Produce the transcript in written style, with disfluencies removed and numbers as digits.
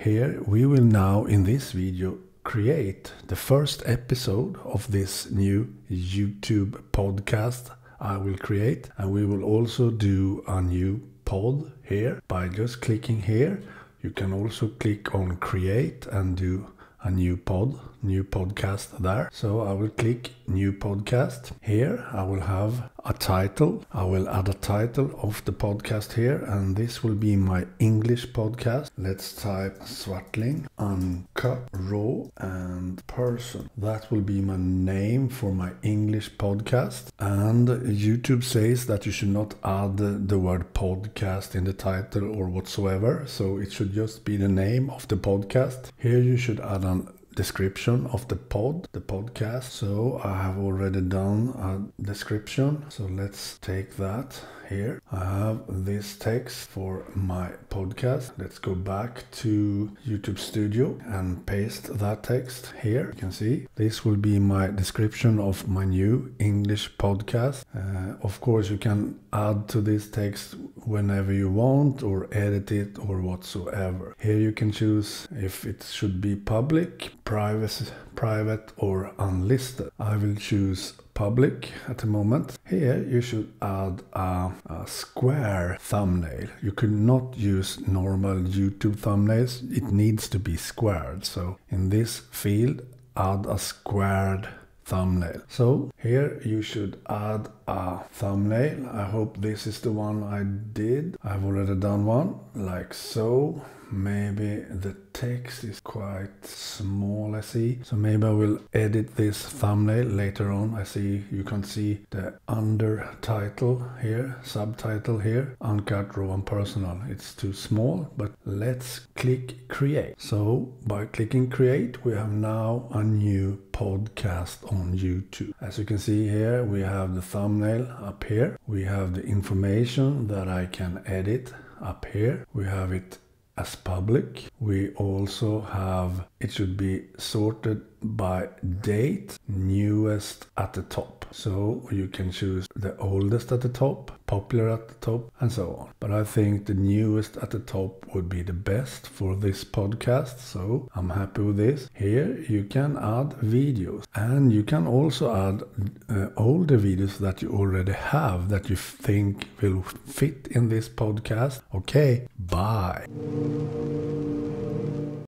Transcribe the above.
Here we will now in this video create the first episode of this new YouTube podcast I will create, and we will also do a new pod here by just clicking here. You can also click on create and do a new podcast there. So I will click new podcast. Here I will have a title. I will add a title of the podcast here, and this will be my English podcast. Let's type Swartling, Uncut, Raw and Person. That will be my name for my English podcast. And YouTube says that you should not add the word podcast in the title or whatsoever, so it should just be the name of the podcast. Here you should add a description of the podcast. So I have already done a description, so let's take that. Here I have this text for my podcast. Let's go back to YouTube Studio and paste that text here. You can see this will be my description of my new English podcast. Of course you can add to this text whenever you want or edit it or whatsoever. Here you can choose if it should be public, private or unlisted. I will choose public at the moment. Here you should add a square thumbnail. You could not use normal YouTube thumbnails. It needs to be squared. So in this field, add a squared thumbnail. So here you should add a thumbnail. I hope this is the one I did. I've already done one like so. Maybe the text is quite small, I see. So maybe I will edit this thumbnail later on. I see you can see the under title here, subtitle here, Uncut, Raw and Personal. It's too small, but let's click create. So by clicking create, we have now a new podcast on YouTube. As you can see here, we have the thumbnail up here. We have the information that I can edit up here. We have it as public. We also have, it should be sorted by date, newest at the top. So you can choose the oldest at the top, popular at the top, and so on. But I think the newest at the top would be the best for this podcast. So I'm happy with this. Here you can add videos, and you can also add older videos that you already have that you think will fit in this podcast. Okay, bye.